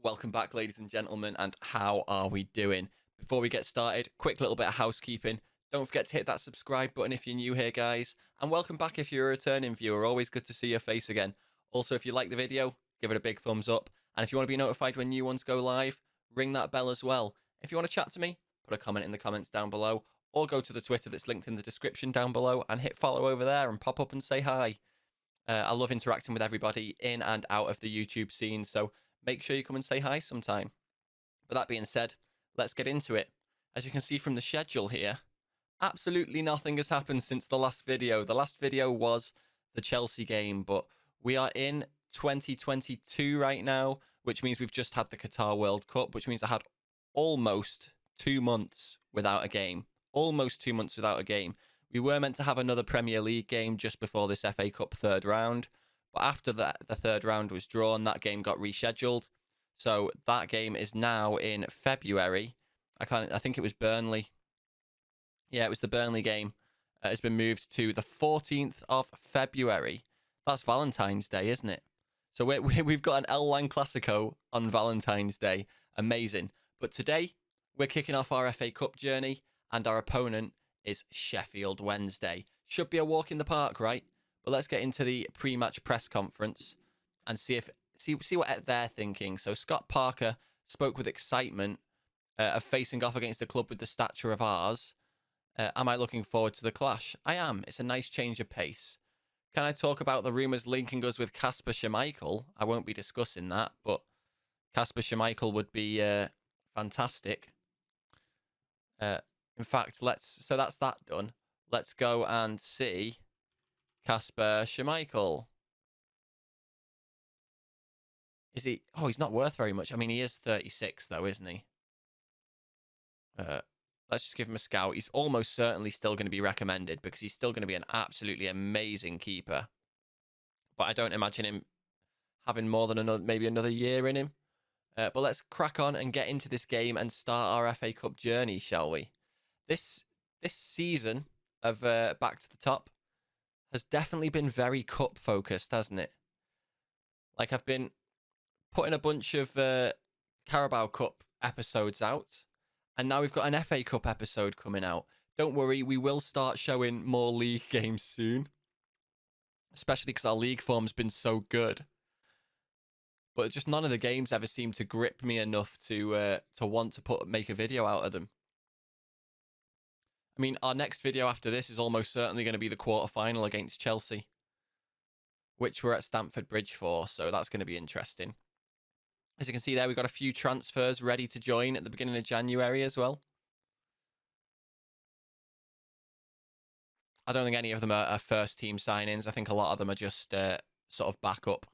Welcome back, ladies and gentlemen, and how are we doing? Before we get started, quick little bit of housekeeping. Don't forget to hit that subscribe button if you're new here, guys, and welcome back if you're a returning viewer. Always good to see your face again. Also, if you like the video, give it a big thumbs up, and if you want to be notified when new ones go live, ring that bell as well. If you want to chat to me, put a comment in the comments down below, or go to the Twitter that's linked in the description down below and hit follow over there and pop up and say hi. I love interacting with everybody in and out of the YouTube scene, so make sure you come and say hi sometime. But that being said, let's get into it. As you can see from the schedule here, absolutely nothing has happened since the last video. The last video was the Chelsea game, but we are in 2022 right now, which means we've just had the Qatar World Cup, which means I had almost 2 months without a game. Almost 2 months without a game. We were meant to have another Premier League game just before this FA Cup third round, but after that, the third round was drawn, that game got rescheduled. So that game is now in February. I think it was Burnley. Yeah, it was the Burnley game. It's been moved to the 14th of February. That's Valentine's Day, isn't it? So we've got an L-Line Classico on Valentine's Day. Amazing. But today, we're kicking off our FA Cup journey, and our opponent is Sheffield Wednesday. Should be a walk in the park, right? But let's get into the pre-match press conference and see what they're thinking. So Scott Parker spoke with excitement of facing off against a club with the stature of ours. Am I looking forward to the clash? I am. It's a nice change of pace. Can I talk about the rumours linking us with Kasper Schmeichel? I won't be discussing that, but Kasper Schmeichel would be fantastic. In fact, so that's that done. Let's go and see Kasper Schmeichel. Is he? Oh, he's not worth very much. I mean, he is 36 though, isn't he? Let's just give him a scout. He's almost certainly still going to be recommended because he's still going to be an absolutely amazing keeper. But I don't imagine him having more than maybe another year in him. But let's crack on and get into this game and start our FA Cup journey, shall we? This season of Back to the Top has definitely been very cup focused, hasn't it? Like, I've been putting a bunch of Carabao Cup episodes out, and now we've got an FA Cup episode coming out. Don't worry, we will start showing more league games soon, especially because our league form's been so good. But just none of the games ever seem to grip me enough to want to make a video out of them. I mean, our next video after this is almost certainly going to be the quarter-final against Chelsea, which we're at Stamford Bridge for, so that's going to be interesting. As you can see there, we've got a few transfers ready to join at the beginning of January as well. I don't think any of them are first-team signings. I think a lot of them are just sort of backup.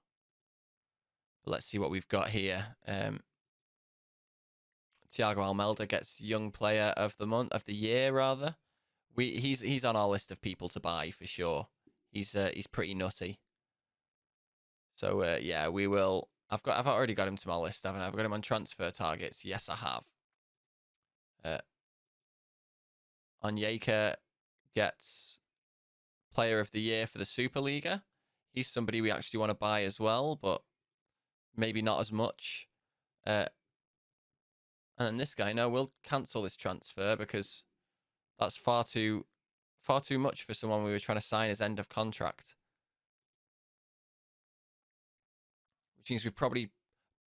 But let's see what we've got here. Thiago Almeida gets Young Player of the Year rather. He's on our list of people to buy for sure. He's pretty nutty. So yeah, we will. I've already got him to my list, haven't I? I've got him on transfer targets. Yes, I have. Onyeka gets Player of the Year for the Superliga. He's somebody we actually want to buy as well, but maybe not as much. And then this guy, no, we'll cancel this transfer because that's far too much for someone we were trying to sign as end of contract. Which means we've probably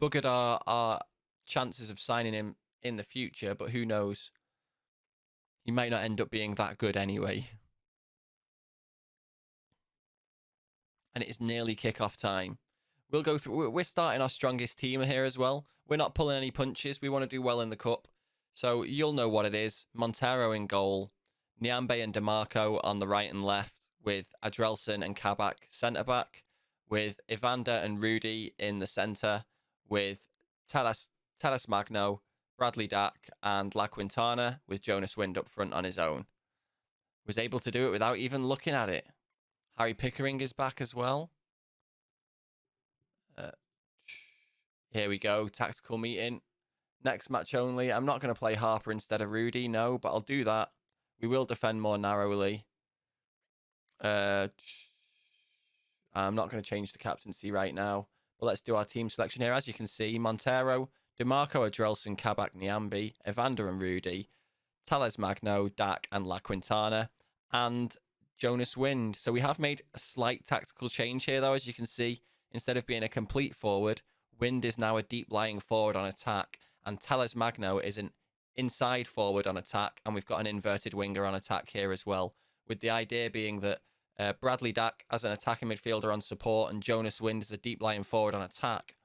buggered our chances of signing him in the future, but who knows? He might not end up being that good anyway. And it is nearly kick-off time. We'll go through. We're starting our strongest team here as well. We're not pulling any punches. We want to do well in the cup. So you'll know what it is. Montero in goal. Nyambe and DeMarco on the right and left, with Adrelson and Kabak centre-back, with Evander and Rudy in the centre, with Teles Magno, Bradley Dack, and La Quintana, with Jonas Wind up front on his own. Was able to do it without even looking at it. Harry Pickering is back as well. Here we go. Tactical meeting. Next match only. I'm not going to play Harper instead of Rudy, no, but I'll do that. We will defend more narrowly. I'm not going to change the captaincy right now. But let's do our team selection here. As you can see, Montero, DeMarco, Adrelson, Kabak, Niambi, Evander and Rudy, Tales Magno, Dak and La Quintana, and Jonas Wind. So we have made a slight tactical change here, though, as you can see. Instead of being a complete forward, Wind is now a deep lying forward on attack, and Tales Magno is an inside forward on attack, and we've got an inverted winger on attack here as well, with the idea being that Bradley Dack as an attacking midfielder on support and Jonas Wind as a deep lying forward on attack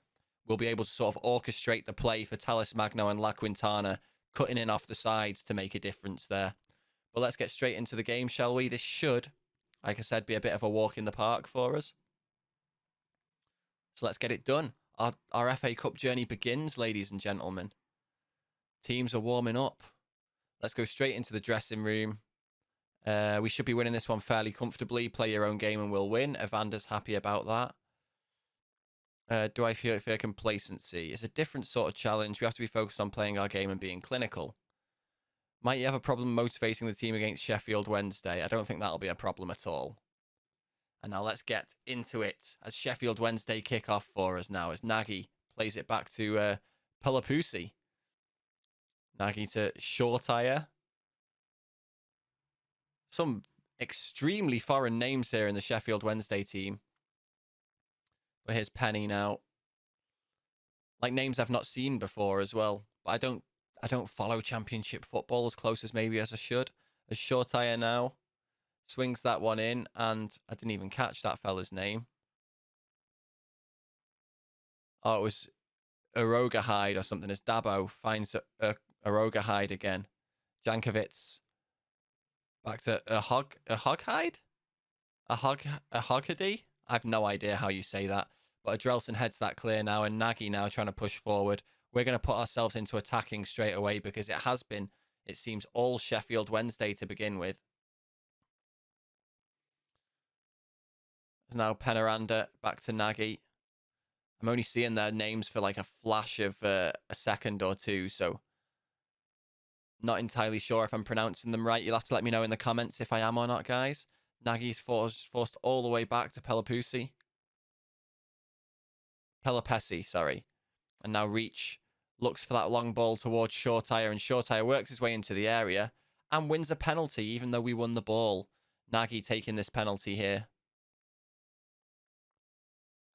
will be able to sort of orchestrate the play for Tales Magno and La Quintana, cutting in off the sides to make a difference there. But let's get straight into the game, shall we? This should, like I said, be a bit of a walk in the park for us. So let's get it done. Our FA Cup journey begins, ladies and gentlemen. Teams are warming up. Let's go straight into the dressing room. We should be winning this one fairly comfortably. Play your own game and we'll win. Evander's happy about that. Do I feel complacency? It's a different sort of challenge. We have to be focused on playing our game and being clinical. Might you have a problem motivating the team against Sheffield Wednesday? I don't think that'll be a problem at all. And now let's get into it as Sheffield Wednesday kick off for us now as Nagy plays it back to Pelapusi. Nagy to Shortire. Some extremely foreign names here in the Sheffield Wednesday team. But here's Penny now. Like names I've not seen before as well. But I don't follow Championship football as close as maybe as I should. As Shortire now swings that one in, and I didn't even catch that fella's name. Oh, it was Aroga Hyde or something. As Dabo finds Aroga Hyde again. Jankovic back to a Hoghide? A Hoghady? I have no idea how you say that. But Adrelson heads that clear now, and Nagy now trying to push forward. We're going to put ourselves into attacking straight away because it has been, it seems, all Sheffield Wednesday to begin with. There's now Penaranda back to Nagy. I'm only seeing their names for like a flash of a second or two, so not entirely sure if I'm pronouncing them right. You'll have to let me know in the comments if I am or not, guys. Nagy's forced all the way back to Pelapesi, sorry. And now Reach looks for that long ball towards Shortire, and Shortire works his way into the area and wins a penalty, even though we won the ball. Nagy taking this penalty here.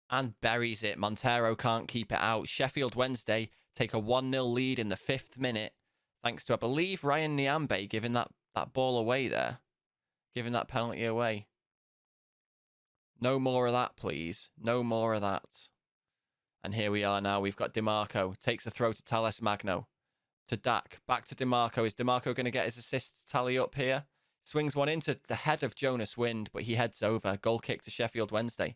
And buries it. Montero can't keep it out. Sheffield Wednesday take a 1-0 lead in the 5th minute, thanks to, I believe, Ryan Niambe giving that ball away there. Giving that penalty away. No more of that, please. No more of that. And here we are now. We've got DeMarco. Takes a throw to Tales Magno. To Dak. Back to DeMarco. Is DeMarco going to get his assists tally up here? Swings one into the head of Jonas Wind, but he heads over. Goal kick to Sheffield Wednesday.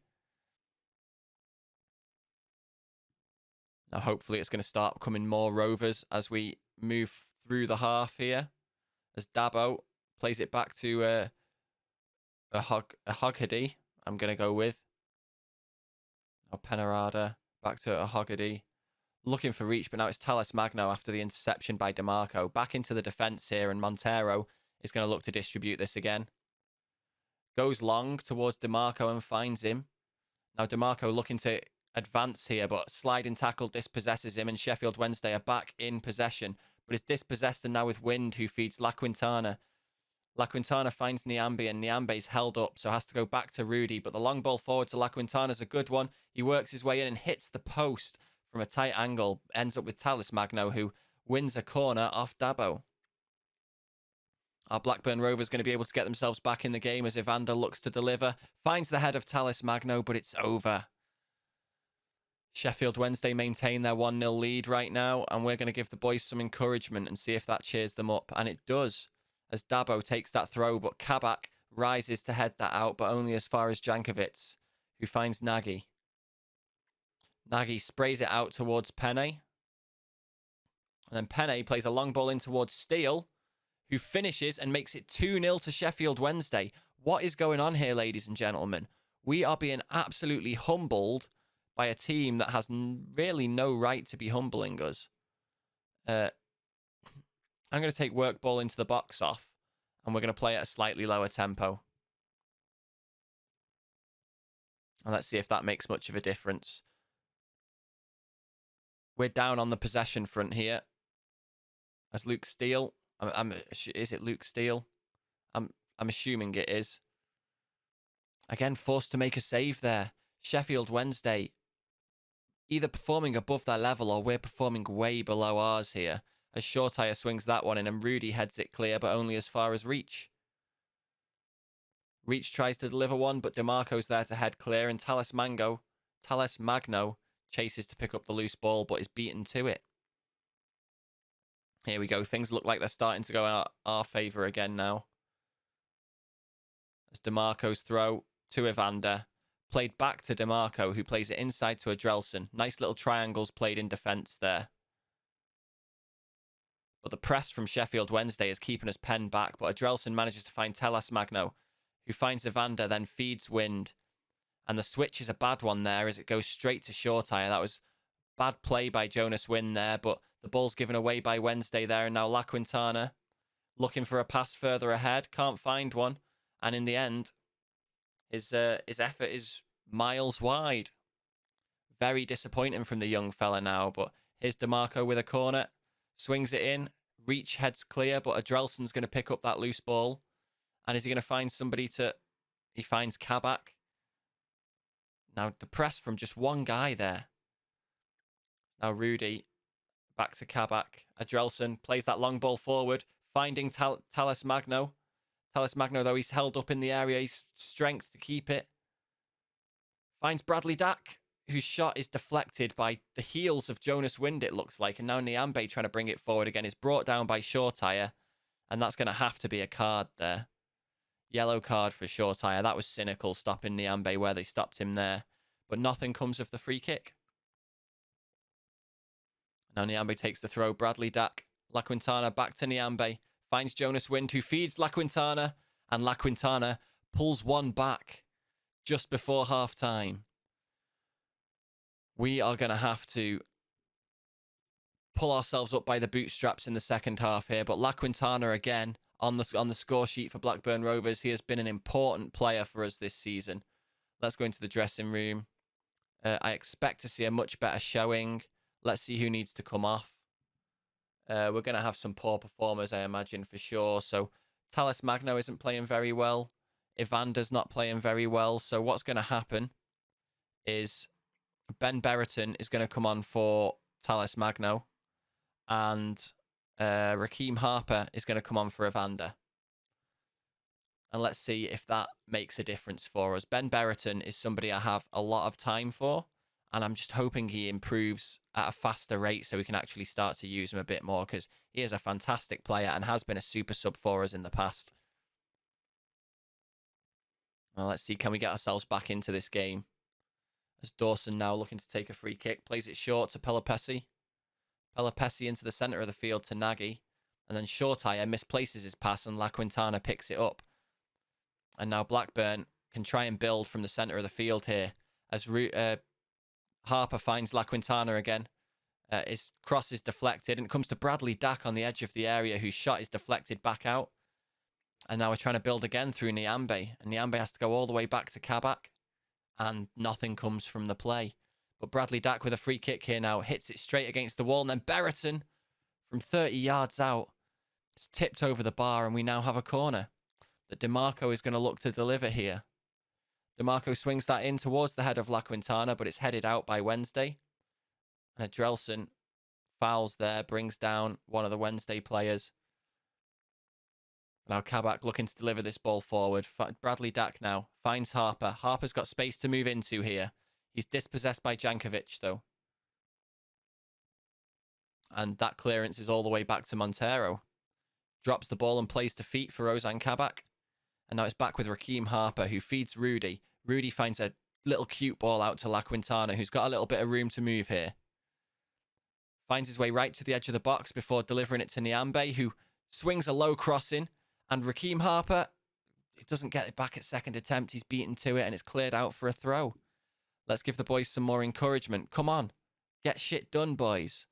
Now, hopefully, it's going to start becoming more Rovers as we move through the half here. As Dabo plays it back to a Hoghady, I'm going to go with. Now, Penarada back to a Hoghady. Looking for Reach, but now it's Tales Magno after the interception by DeMarco. Back into the defence here, and Montero is going to look to distribute this again. Goes long towards DeMarco and finds him. Now, DeMarco looking to advance here, but sliding tackle dispossesses him, and Sheffield Wednesday are back in possession, but it's dispossessed, and now with Wind, who feeds La Quintana. La Quintana finds Niambe, and Niambe's held up, so has to go back to Rudy, but the long ball forward to La Quintana's a good one. He works his way in and hits the post from a tight angle, ends up with Tales Magno, who wins a corner off Dabo. Our Blackburn Rovers going to be able to get themselves back in the game as Evander looks to deliver, finds the head of Tales Magno, but it's over. Sheffield Wednesday maintain their 1-0 lead right now, and we're going to give the boys some encouragement and see if that cheers them up. And it does, as Dabo takes that throw, but Kabak rises to head that out, but only as far as Jankovic, who finds Nagy. Nagy sprays it out towards Penne. And then Penne plays a long ball in towards Steele, who finishes and makes it 2-0 to Sheffield Wednesday. What is going on here, ladies and gentlemen? We are being absolutely humbled by a team that has really no right to be humbling us. I'm going to take work ball into the box off, and we're going to play at a slightly lower tempo. And let's see if that makes much of a difference. we're down on the possession front here. As Luke Steele. Is it Luke Steele? I'm assuming it is. Again, forced to make a save there. Sheffield Wednesday either performing above their level or we're performing way below ours here. As Shortire swings that one in and Rudy heads it clear, but only as far as Reach. Reach tries to deliver one, but DeMarco's there to head clear, and Talles Magno chases to pick up the loose ball, but is beaten to it. Here we go. Things look like they're starting to go in our favour again now. As DeMarco's throw to Evander. Played back to DeMarco, who plays it inside to Adrelson. Nice little triangles played in defence there. But the press from Sheffield Wednesday is keeping us penned back, but Adrelson manages to find Talles Magno, who finds Evander, then feeds Wind. And the switch is a bad one there as it goes straight to Shortire. That was bad play by Jonas Wind there, but the ball's given away by Wednesday there, and now La Quintana looking for a pass further ahead, can't find one, and in the end, his effort is miles wide. Very disappointing from the young fella now, but here's DeMarco with a corner, swings it in, Reach heads clear, but Adrelson's going to pick up that loose ball, and is he going to find somebody to... He finds Kabak. Now the press from just one guy there. Now Rudy... Back to Kabak. Adrelson plays that long ball forward, finding Talles Magno. Talles Magno, though, he's held up in the area. He's strength to keep it. Finds Bradley Dack, whose shot is deflected by the heels of Jonas Wind, it looks like. And now Nyambe trying to bring it forward again is brought down by Shortire. And that's going to have to be a card there. Yellow card for Shortire. That was cynical, stopping Nyambe where they stopped him there. But nothing comes of the free kick. Now Nyambe takes the throw. Bradley Dack. La Quintana back to Nyambe. Finds Jonas Wind, who feeds La Quintana. And La Quintana pulls one back just before half-time. We are going to have to pull ourselves up by the bootstraps in the second half here. But La Quintana, again, on the score sheet for Blackburn Rovers. He has been an important player for us this season. Let's go into the dressing room. I expect to see a much better showing. Let's see who needs to come off. We're going to have some poor performers, I imagine, for sure. So Talles Magno isn't playing very well. Evander's not playing very well. So what's going to happen is Ben Berreton is going to come on for Talles Magno. And Raheem Harper is going to come on for Evander. And let's see if that makes a difference for us. Ben Berreton is somebody I have a lot of time for. And I'm just hoping he improves at a faster rate so we can actually start to use him a bit more, because he is a fantastic player and has been a super sub for us in the past. Well, let's see, can we get ourselves back into this game? As Dawson now looking to take a free kick, plays it short to Pelopessi. Pelopessi into the centre of the field to Nagy. And then Shortire misplaces his pass and La Quintana picks it up. And now Blackburn can try and build from the centre of the field here. As Harper finds La Quintana again. His cross is deflected and it comes to Bradley Dack on the edge of the area, whose shot is deflected back out. And now we're trying to build again through Nyambe. And Nyambe has to go all the way back to Kabak. And nothing comes from the play. But Bradley Dack with a free kick here now. Hits it straight against the wall. And then Berreton from 30 yards out. It's tipped over the bar and we now have a corner that DeMarco is going to look to deliver here. DeMarco swings that in towards the head of La Quintana, but it's headed out by Wednesday. And Adrelson fouls there, brings down one of the Wednesday players. Now Kabak looking to deliver this ball forward. Bradley Dack now finds Harper. Harper's got space to move into here. He's dispossessed by Jankovic, though. And that clearance is all the way back to Montero. Drops the ball and plays to feet for Ozan Kabak. And now it's back with Raheem Harper, who feeds Rudy. Rudy finds a little cute ball out to La Quintana, who's got a little bit of room to move here. Finds his way right to the edge of the box before delivering it to Nyambe, who swings a low crossing. And Raheem Harper, he doesn't get it back at second attempt. He's beaten to it and it's cleared out for a throw. Let's give the boys some more encouragement. Come on. Get shit done, boys.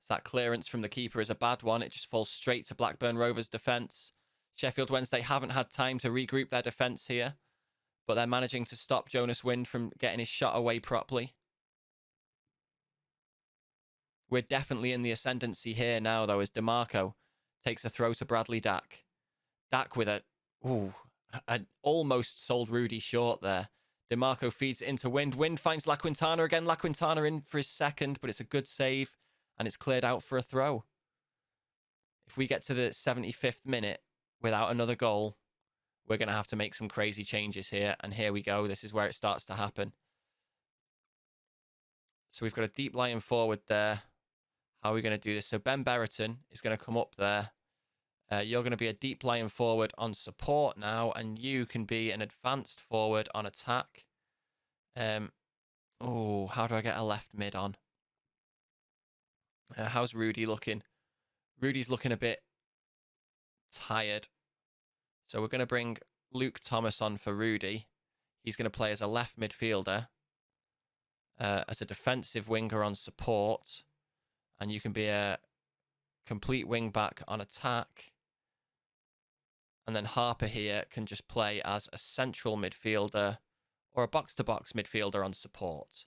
So that clearance from the keeper is a bad one. It just falls straight to Blackburn Rovers' defence. Sheffield Wednesday haven't had time to regroup their defence here. but they're managing to stop Jonas Wind from getting his shot away properly. We're definitely in the ascendancy here now, though, as DeMarco takes a throw to Bradley Dack. Dack with an almost sold Rudy short there. DeMarco feeds it into Wind. Wind finds La Quintana again. La Quintana in for his second, but it's a good save, and it's cleared out for a throw. If we get to the 75th minute without another goal, we're going to have to make some crazy changes here. And here we go. This is where it starts to happen. So we've got a deep lying forward there. How are we going to do this? So Ben Berreton is going to come up there. You're going to be a deep lying forward on support now, and you can be an advanced forward on attack. How do I get a left mid on? How's Rudy looking? Rudy's looking a bit tired. So we're going to bring Luke Thomas on for Rudy. He's going to play as a left midfielder, as a defensive winger on support, and you can be a complete wing back on attack. And then Harper here can just play as a central midfielder or a box-to-box midfielder on support.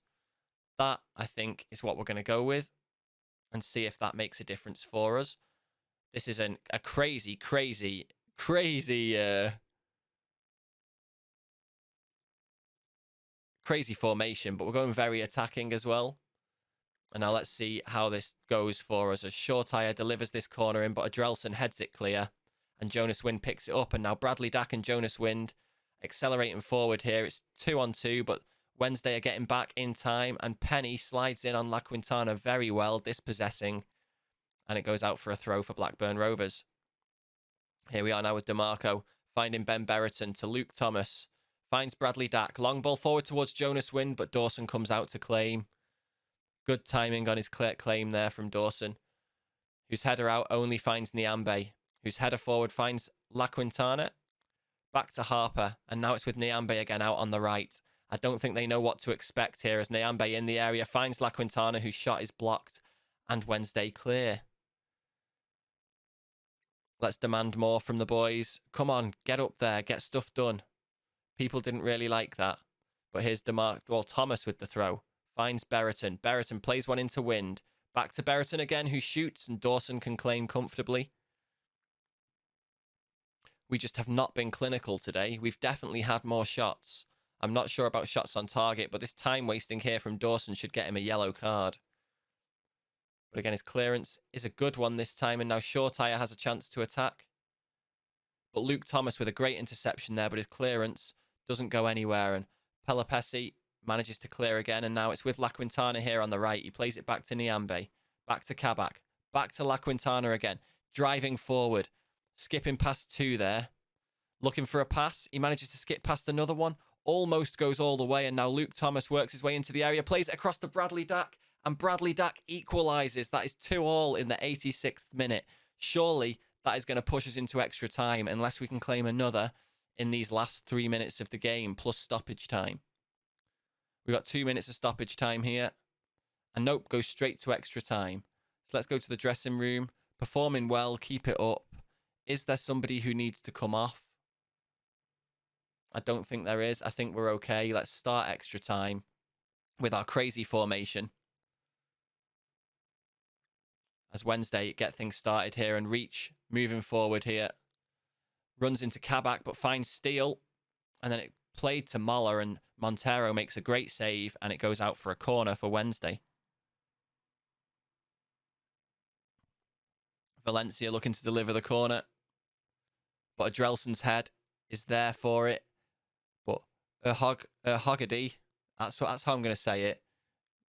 That, I think, is what we're going to go with and see if that makes a difference for us. This is a crazy formation, but we're going very attacking as well. And now let's see how this goes for us as Shortire delivers this corner in, but Adrelson heads it clear. And Jonas Wind picks it up. And now Bradley Dack and Jonas Wind accelerating forward here. It's 2-on-2, but Wednesday are getting back in time. And Penny slides in on La Quintana very well, dispossessing. And it goes out for a throw for Blackburn Rovers. Here we are now with DeMarco finding Ben Berreton to Luke Thomas. Finds Bradley Dack. Long ball forward towards Jonas Wind, but Dawson comes out to claim. Good timing on his claim there from Dawson, whose header out only finds Niambe, whose header forward finds La Quintana. Back to Harper, and now it's with Niambe again out on the right. I don't think they know what to expect here as Niambe in the area finds La Quintana, whose shot is blocked, and Wednesday clear. Let's demand more from the boys. Come on, get up there, get stuff done. People didn't really like that. But here's Thomas with the throw. Finds Berreton. Berreton plays one into Wind. Back to Berreton again, who shoots, and Dawson can claim comfortably. We just have not been clinical today. We've definitely had more shots. I'm not sure about shots on target, but this time wasting here from Dawson should get him a yellow card. But again, his clearance is a good one this time, and now Shortire has a chance to attack. But Luke Thomas with a great interception there, but his clearance doesn't go anywhere, and Pelopessi manages to clear again, and now it's with La Quintana here on the right. He plays it back to Niambe, back to Kabak, back to La Quintana again, driving forward, skipping past two there, looking for a pass. He manages to skip past another one, almost goes all the way, and now Luke Thomas works his way into the area, plays it across to Bradley Dack, and Bradley Dack equalises. That is 2-2 in the 86th minute. Surely that is going to push us into extra time unless we can claim another in these last 3 minutes of the game, plus stoppage time. We've got 2 minutes of stoppage time here. And nope, goes straight to extra time. So let's go to the dressing room. Performing well, keep it up. Is there somebody who needs to come off? I don't think there is. I think we're okay. Let's start extra time with our crazy formation. As Wednesday get things started here, and Reach moving forward here. Runs into Kabak, but finds Steele. And then it played to Moller, and Montero makes a great save, and it goes out for a corner for Wednesday. Valencia looking to deliver the corner. But Adrelson's head is there for it. But Hoggarty, that's how I'm going to say it.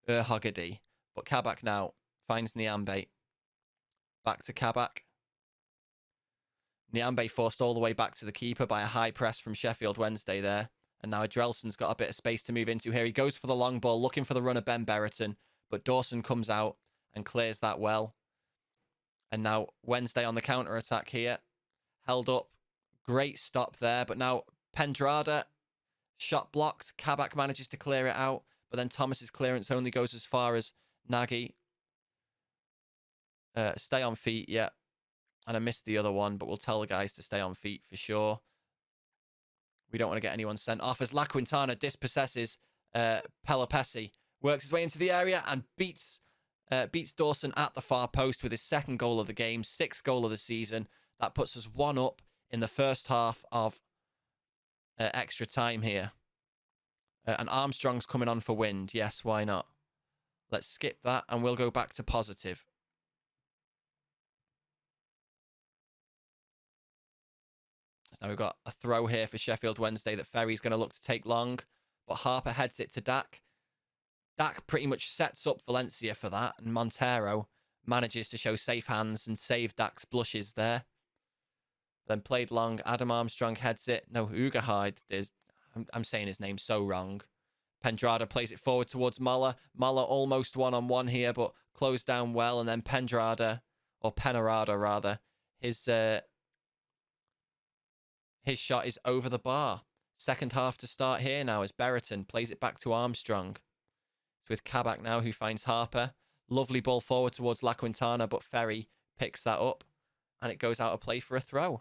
Hoggarty. But Kabak now finds Niambe. Back to Kabak. Niambe forced all the way back to the keeper by a high press from Sheffield Wednesday there. And now Adrelson's got a bit of space to move into here. He goes for the long ball, looking for the run of Ben Berreton. But Dawson comes out and clears that well. And now Wednesday on the counter-attack here. Held up. Great stop there. But now Pendrada, shot blocked. Kabak manages to clear it out. But then Thomas's clearance only goes as far as Nagy. Stay on feet, yeah. And I missed the other one, but we'll tell the guys to stay on feet for sure. We don't want to get anyone sent off as La Quintana dispossesses Pelopessi, works his way into the area and beats Dawson at the far post with his second goal of the game, 6th goal of the season. That puts us 1 up in the first half of extra time here. And Armstrong's coming on for Wind. Yes, why not? Let's skip that and we'll go back to positive. So now we've got a throw here for Sheffield Wednesday that Ferry's going to look to take long, but Harper heads it to Dak. Dak pretty much sets up Valencia for that, and Montero manages to show safe hands and save Dak's blushes there. Then played long. Adam Armstrong heads it. No, Ugahide. I'm saying his name so wrong. Pendrada plays it forward towards Moller. Moller almost one-on-one here, but closed down well. And then Pendrada, or Penarada rather, his shot is over the bar. Second half to start here now as Berriton plays it back to Armstrong. It's with Kabak now who finds Harper. Lovely ball forward towards La Quintana, but Ferry picks that up. And it goes out of play for a throw.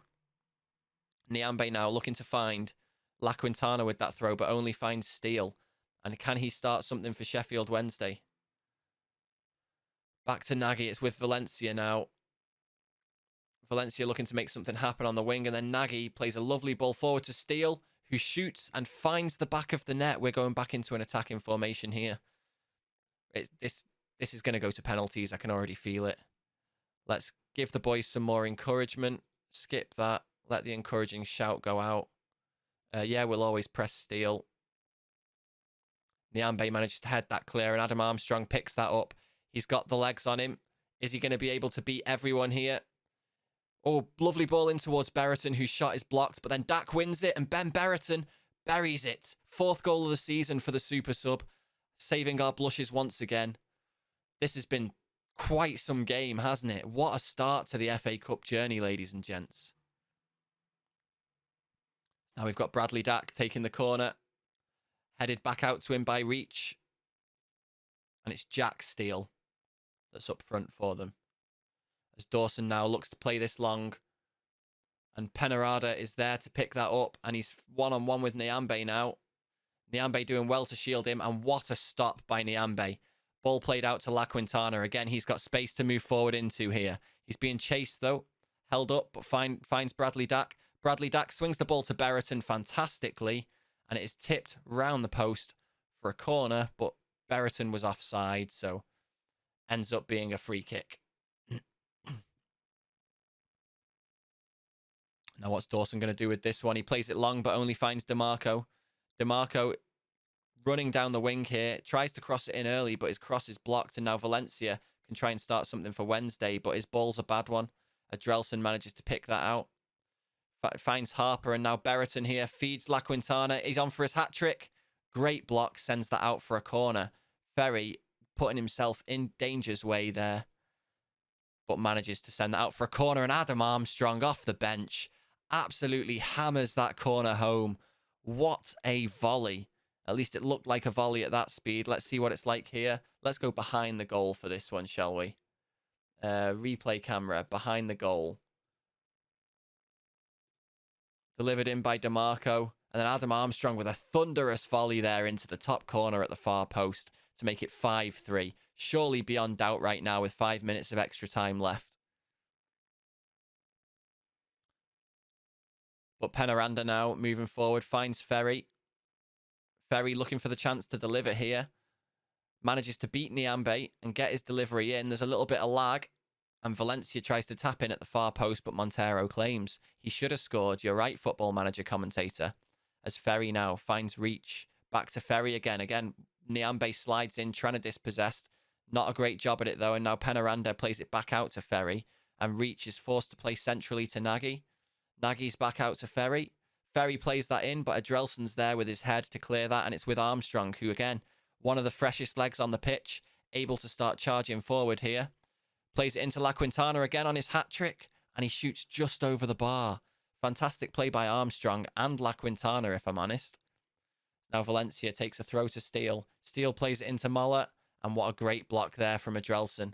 Niambe now looking to find La Quintana with that throw, but only finds Steele. And can he start something for Sheffield Wednesday? Back to Nagy. It's with Valencia now. Valencia looking to make something happen on the wing. And then Nagy plays a lovely ball forward to Steele, who shoots and finds the back of the net. We're going back into an attacking formation here. This is going to go to penalties. I can already feel it. Let's give the boys some more encouragement. Skip that. Let the encouraging shout go out. Yeah, we'll always press Steele. Niambe manages to head that clear, and Adam Armstrong picks that up. He's got the legs on him. Is he going to be able to beat everyone here? Oh, lovely ball in towards Berriton, whose shot is blocked, but then Dak wins it, and Ben Berriton buries it. 4th goal of the season for the super sub, saving our blushes once again. This has been quite some game, hasn't it? What a start to the FA Cup journey, ladies and gents. Now we've got Bradley Dack taking the corner. Headed back out to him by Reach. And it's Jack Steele that's up front for them. As Dawson now looks to play this long. And Penarada is there to pick that up. And he's one-on-one with Niambe now. Niambe doing well to shield him. And what a stop by Niambe. Ball played out to La Quintana. Again, he's got space to move forward into here. He's being chased, though. Held up, but finds Bradley Dack. Bradley Dack swings the ball to Berriton fantastically. And it is tipped round the post for a corner. But Berriton was offside, so ends up being a free kick. Now what's Dawson going to do with this one? He plays it long, but only finds DeMarco. DeMarco running down the wing here. Tries to cross it in early, but his cross is blocked. And now Valencia can try and start something for Wednesday, but his ball's a bad one. Adrelson manages to pick that out. Finds Harper, and now Berriton here. Feeds La Quintana. He's on for his hat-trick. Great block. Sends that out for a corner. Ferry putting himself in danger's way there. But manages to send that out for a corner. And Adam Armstrong off the bench absolutely hammers that corner home. What a volley. At least it looked like a volley at that speed. Let's see what it's like here. Let's go behind the goal for this one, shall we? Replay camera. Behind the goal. Delivered in by DeMarco. And then Adam Armstrong with a thunderous volley there into the top corner at the far post to make it 5-3. Surely beyond doubt right now with 5 minutes of extra time left. But Penaranda now moving forward finds Ferry. Ferry looking for the chance to deliver here. Manages to beat Niambe and get his delivery in. There's a little bit of lag. And Valencia tries to tap in at the far post, but Montero claims he should have scored. You're right, Football Manager commentator. As Ferry now finds Reach. Back to Ferry again. Again, Niambe slides in, trying to dispossess. Not a great job at it, though. And now Penaranda plays it back out to Ferry. And Reach is forced to play centrally to Nagy. Nagy's back out to Ferry. Ferry plays that in, but Adrelson's there with his head to clear that. And it's with Armstrong, who, again, one of the freshest legs on the pitch. Able to start charging forward here. Plays it into La Quintana again on his hat-trick. And he shoots just over the bar. Fantastic play by Armstrong and La Quintana, if I'm honest. Now Valencia takes a throw to Steele. Steele plays it into Moller. And what a great block there from Adrelson.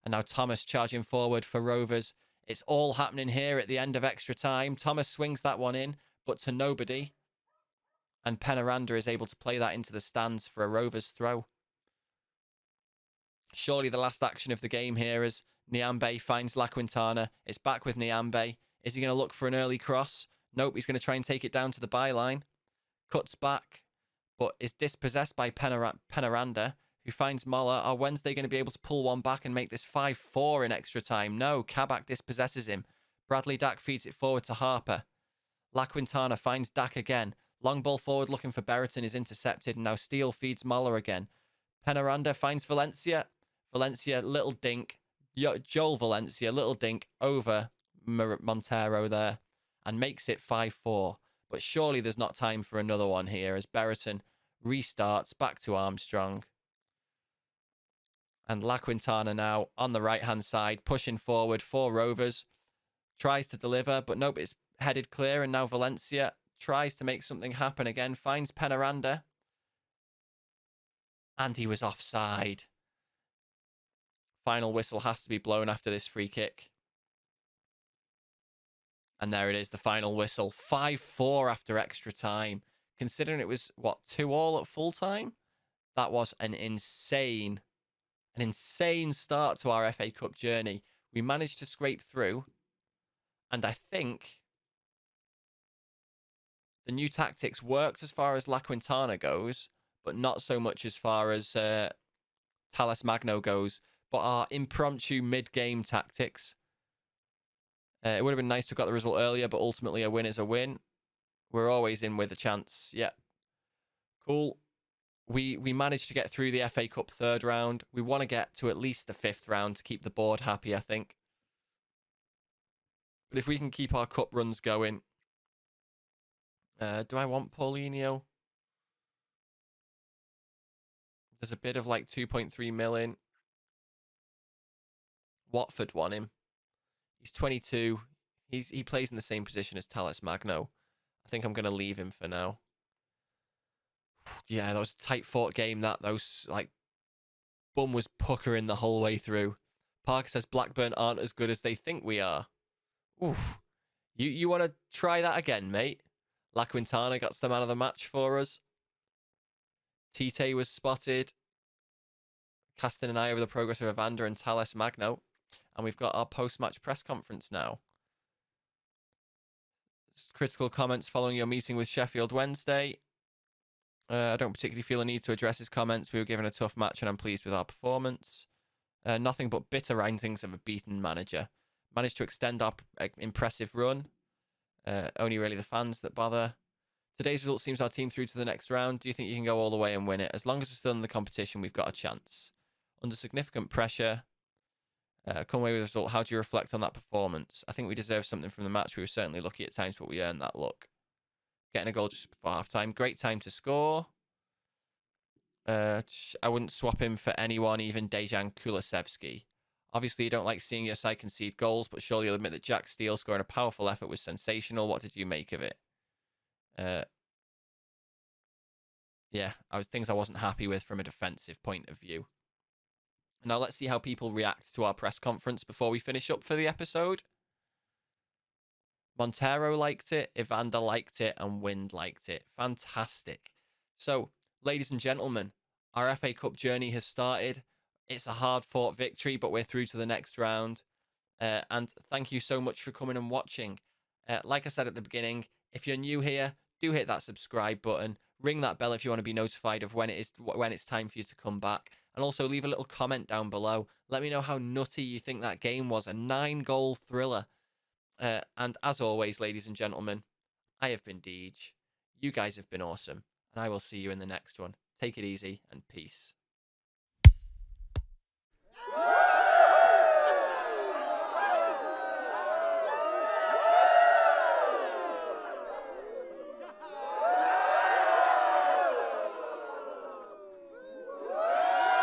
And now Thomas charging forward for Rovers. It's all happening here at the end of extra time. Thomas swings that one in, but to nobody. And Penaranda is able to play that into the stands for a Rovers throw. Surely the last action of the game here as Nyambe finds La Quintana. It's back with Nyambe. Is he going to look for an early cross? Nope, he's going to try and take it down to the byline. Cuts back, but is dispossessed by Penaranda, who finds Moller. Are Wednesday going to be able to pull one back and make this 5-4 in extra time? No, Kabak dispossesses him. Bradley Dack feeds it forward to Harper. La Quintana finds Dack again. Long ball forward looking for Berriton is intercepted, and now Steele feeds Moller again. Penaranda finds Valencia. Valencia, little dink. Joel Valencia, little dink over Montero there and makes it 5-4. But surely there's not time for another one here as Berriton restarts back to Armstrong. And La Quintana now on the right-hand side, pushing forward for Rovers. Tries to deliver, but nope, it's headed clear. And now Valencia tries to make something happen again. Finds Penaranda. And he was offside. Final whistle has to be blown after this free kick. And there it is, the final whistle. 5-4 after extra time. Considering it was, 2-2 at full time? That was an insane start to our FA Cup journey. We managed to scrape through. And I think the new tactics worked as far as La Quintana goes, but not so much as far as Talas Magno goes. But our impromptu mid-game tactics. It would have been nice to have got the result earlier, but ultimately a win is a win. We're always in with a chance. Yeah. Cool. We managed to get through the FA Cup third round. We want to get to at least the fifth round to keep the board happy, I think. But if we can keep our cup runs going... do I want Paulinho? There's a bit of like 2.3 million. Watford want him. He's 22. He plays in the same position as Talas Magno. I think I'm going to leave him for now. Yeah, that was a tight-fought game, that. Those, like, bum was puckering the whole way through. Parker says Blackburn aren't as good as they think we are. Oof. You want to try that again, mate? La Quintana got the man of the match for us. Tite was spotted. Casting an eye over the progress of Evander and Talas Magno. And we've got our post-match press conference now. Critical comments following your meeting with Sheffield Wednesday. I don't particularly feel a need to address his comments. We were given a tough match and I'm pleased with our performance. Nothing but bitter rantings of a beaten manager. Managed to extend our impressive run. Only really the fans that bother. Today's result seems our team through to the next round. Do you think you can go all the way and win it? As long as we're still in the competition, we've got a chance. Under significant pressure, come away with a result. How do you reflect on that performance? I think we deserve something from the match. We were certainly lucky at times, but we earned that look. Getting a goal just before half-time. Great time to score. I wouldn't swap him for anyone, even Dejan Kulusevski. Obviously, you don't like seeing your side concede goals, but surely you'll admit that Jack Steele scoring a powerful effort was sensational. What did you make of it? Yeah, things I wasn't happy with from a defensive point of view. Now let's see how people react to our press conference before we finish up for the episode. Montero liked it, Evander liked it, and Wind liked it. Fantastic. So, ladies and gentlemen, our FA Cup journey has started. It's a hard-fought victory, but we're through to the next round. And thank you so much for coming and watching. Like I said at the beginning, if you're new here, do hit that subscribe button. Ring that bell if you want to be notified of when it's time for you to come back. And also leave a little comment down below. Let me know how nutty you think that game was. A 9-goal thriller. And as always, ladies and gentlemen, I have been Deej. You guys have been awesome. And I will see you in the next one. Take it easy and peace.